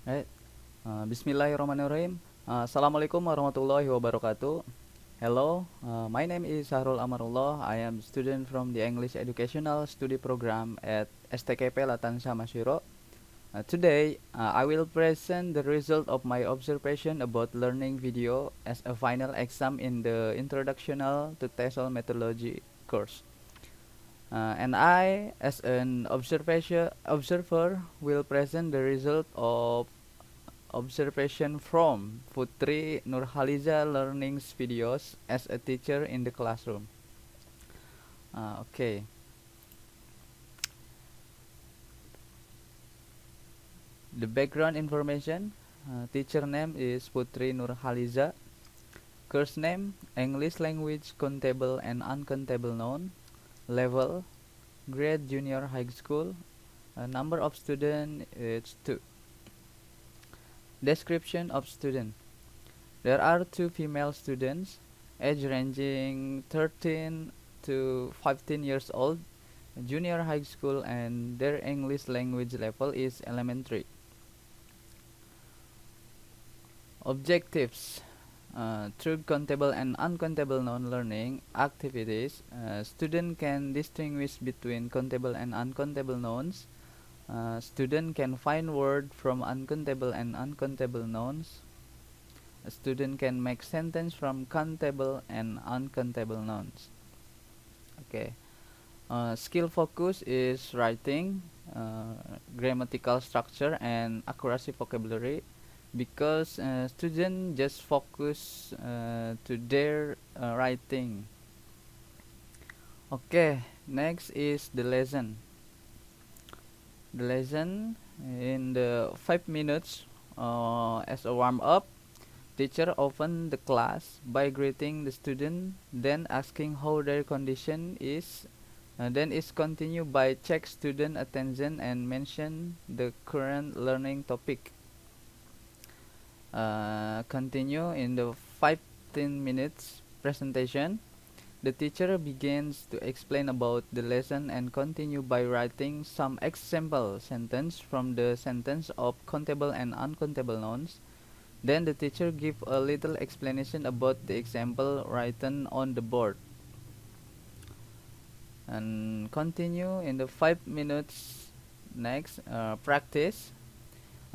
Right. Bismillahirrahmanirrahim. Assalamualaikum warahmatullahi wabarakatuh. Hello, my name is Sahrul Amarullah. I am student from the English Educational Study Program at STKP Latansa Masyiro. Today, I will present the result of my observation about learning video as a final exam in the Introductional to TESOL Methodology course. And I, as an observer, will present the result of observation from Putri Nurhaliza Learning's videos as a teacher in the classroom. Okay. The background information. Teacher name is Putri Nurhaliza. Course name English language countable and uncountable noun. Level grade junior high school. Number of student is 2. Description of student. There are 2 female students, age ranging 13 to 15 years old, junior high school, and their English language level is elementary. Objectives. Through countable and uncountable noun learning activities, student can distinguish between countable and uncountable nouns. Student can find word from uncountable and uncountable nouns. A student can make sentence from countable and uncountable nouns. Okay. Skill focus is writing, grammatical structure, and accuracy vocabulary, because students just focus to their writing. Okay, next is the lesson. The lesson in the 5 minutes as a warm up. Teacher opened the class by greeting the student, then asking how their condition is. Then is continued by check student attention and mention the current learning topic. Continue in the 15 minutes presentation. The teacher begins to explain about the lesson and continue by writing some example sentence from the sentence of countable and uncountable nouns. Then the teacher give a little explanation about the example written on the board. And continue in the 5 minutes next practice.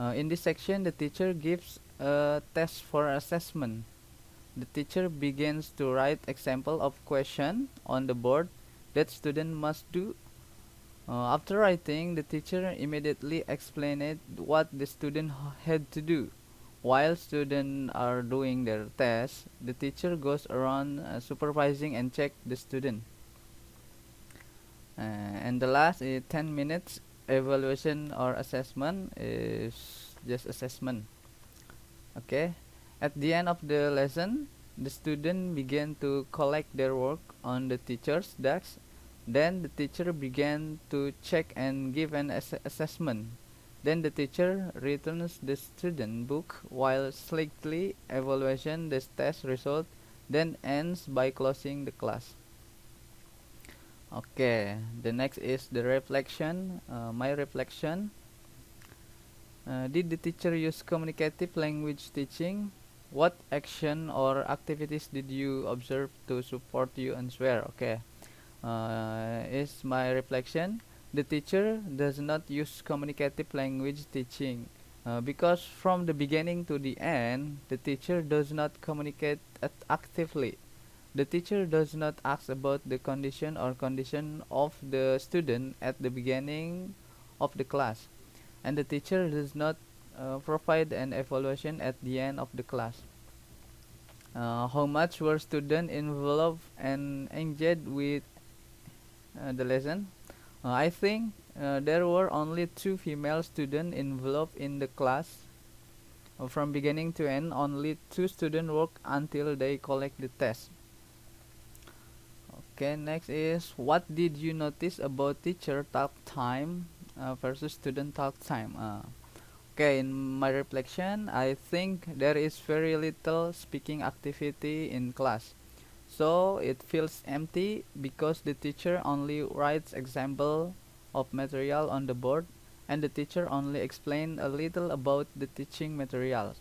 In this section, the teacher gives a test for assessment. The teacher begins to write example of question on the board that student must do. After writing, the teacher immediately explained what the student had to do. While students are doing their test, the teacher goes around supervising and check the student. And the last is 10 minutes evaluation or assessment is just assessment. Okay. At the end of the lesson, the student began to collect their work on the teacher's desk. Then the teacher began to check and give an assessment. Then the teacher returns the student book while slightly evaluation the test result, then ends by closing the class. Okay, the next is the reflection. My reflection. Did the teacher use communicative language teaching? What action or activities did you observe to support your answer? Okay, is my reflection. The teacher does not use communicative language teaching because from the beginning to the end, the teacher does not communicate actively. The teacher does not ask about the condition of the student at the beginning of the class, and the teacher does not provide an evaluation at the end of the class. How much were students involved and engaged with the lesson? I think there were only 2 female students involved in the class. From beginning to end, only 2 students worked until they collect the test. Okay, next is what did you notice about teacher talk time versus student talk time? Okay, in my reflection, I think there is very little speaking activity in class. So it feels empty because the teacher only writes example of material on the board and the teacher only explain a little about the teaching material.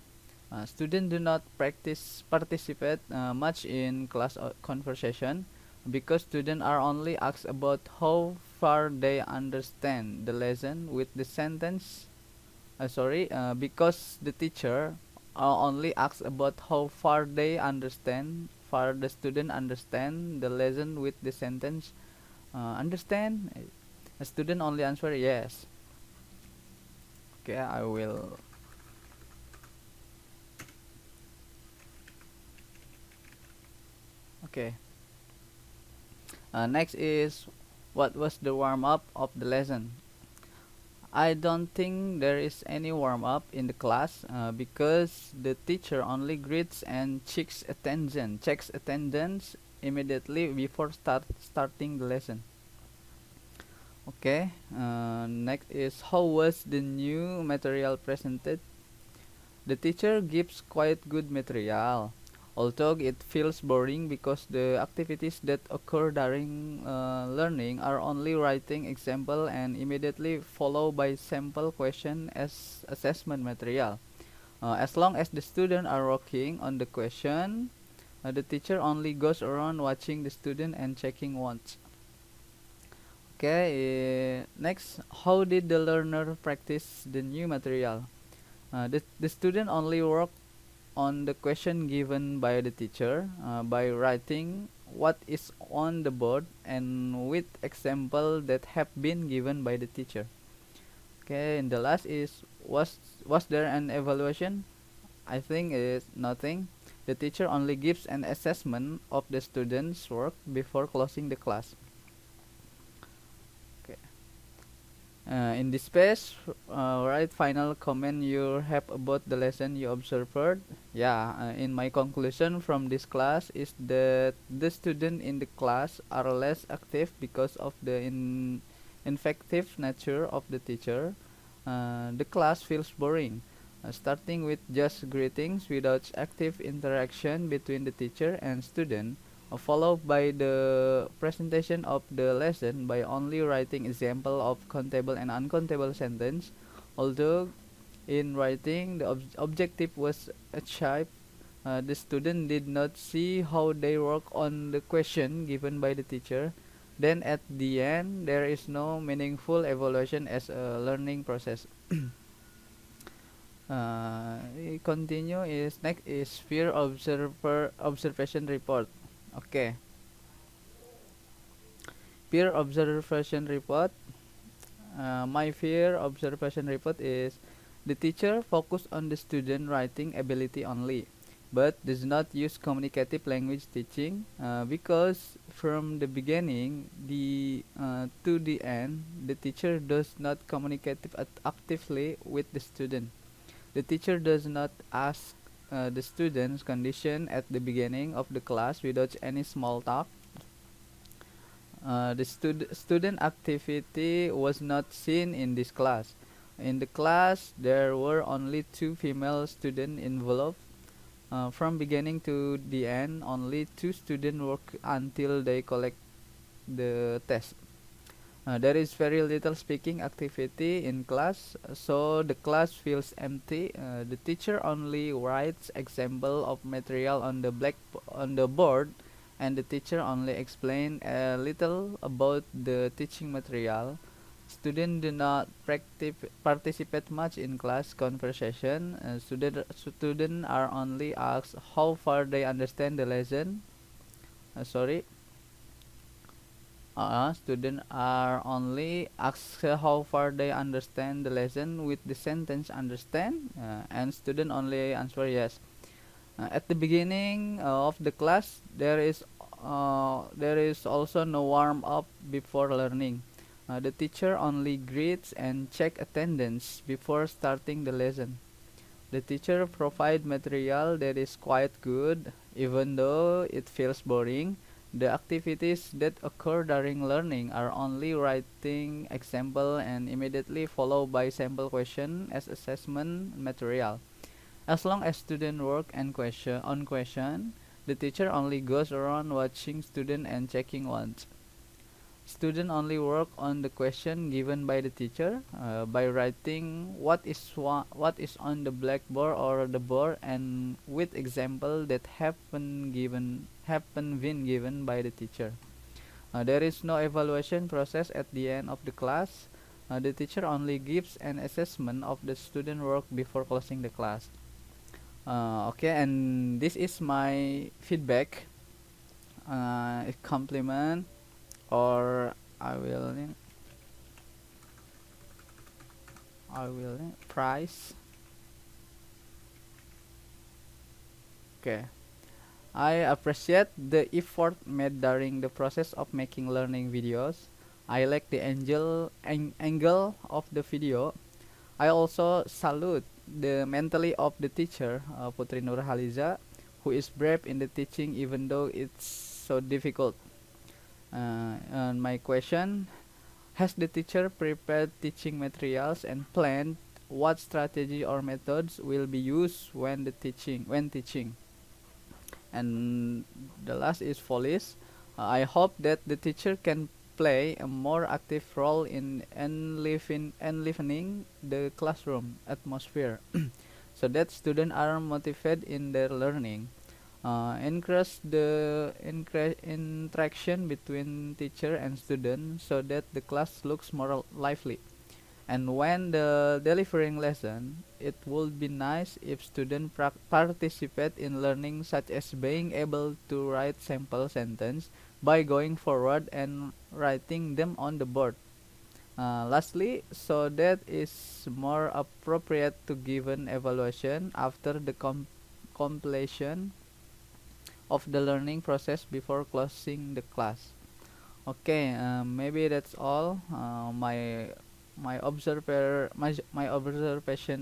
Students do not participate much in class conversation because students are only asked about how far they understand the lesson with the sentence. Because the teacher only asks about how far the student understand the lesson with the sentence. Understand? A student only answer yes. Okay, I will. Okay. Next is what was the warm up of the lesson? I don't think there is any warm up in the class because the teacher only greets and checks attendance immediately before starting the lesson. Okay. Next is how was the new material presented? The teacher gives quite good material, although it feels boring because the activities that occur during learning are only writing example and immediately followed by sample question as assessment material. As long as the students are working on the question, the teacher only goes around watching the student and checking once. Okay, next, how did the learner practice the new material? The student only work on the question given by the teacher by writing what is on the board and with example that have been given by the teacher. Okay, and the last is was there an evaluation? I think it is nothing. The teacher only gives an assessment of the student's work before closing the class. Okay. In this page, write final comment you have about the lesson you observed. Yeah, in my conclusion from this class is that the students in the class are less active because of the ineffective nature of the teacher. The class feels boring, starting with just greetings without active interaction between the teacher and student, followed by the presentation of the lesson by only writing example of countable and uncountable sentence. Although in writing the objective was achieved, the student did not see how they work on the question given by the teacher. Then at the end, there is no meaningful evaluation as a learning process. Continue is next is peer observation report. Okay, peer observation report. My peer observation report is the teacher focus on the student writing ability only, but does not use communicative language teaching because from the beginning to the end, the teacher does not communicate actively with the student. The teacher does not ask the student's condition at the beginning of the class without any small talk. The student activity was not seen in this class. In the class, there were only two female students involved. From beginning to the end, only two students work until they collect the test. There is very little speaking activity in class, so the class feels empty. The teacher only writes example of material on the board, and the teacher only explain a little about the teaching material. Students do not participate much in class conversation. Students are only asked how far they understand the lesson. Sorry. Students are only asked how far they understand the lesson with the sentence understand, and student only answer yes. At the beginning of the class, there is also no warm up before learning. The teacher only greets and check attendance before starting the lesson. The teacher provide material that is quite good, even though it feels boring. The activities that occur during learning are only writing example and immediately followed by sample question as assessment material. As long as student work and question, the teacher only goes around watching student and checking once. Student only work on the question given by the teacher by writing what is on the blackboard or the board, and with example that happen been given by the teacher. There is no evaluation process at the end of the class. The teacher only gives an assessment of the student work before closing the class. Okay, and this is my feedback, a compliment, or I will price. Okay. I appreciate the effort made during the process of making learning videos. I like the angle of the video. I also salute the mentally of the teacher, Putri Nurhaliza, who is brave in the teaching even though it's so difficult. And my question: has the teacher prepared teaching materials and planned what strategy or methods will be used when teaching? And the last is Folies. I hope that the teacher can play a more active role in enlivening the classroom atmosphere so that students are motivated in their learning. Encourage the interaction between teacher and student so that the class looks more lively. And when the delivering lesson, it would be nice if students participate in learning, such as being able to write sample sentence by going forward and writing them on the board. Lastly, so that is more appropriate to give an evaluation after the completion of the learning process before closing the class. Okay, maybe that's all. My observation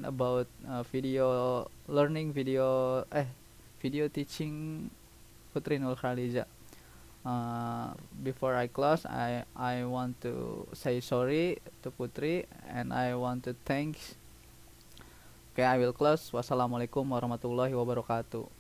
about video learning video teaching Putri Nur Khaliza. Before I close, I want to say sorry to Putri, and I want to thank. Okay, I will close. Wassalamualaikum warahmatullahi wabarakatuh.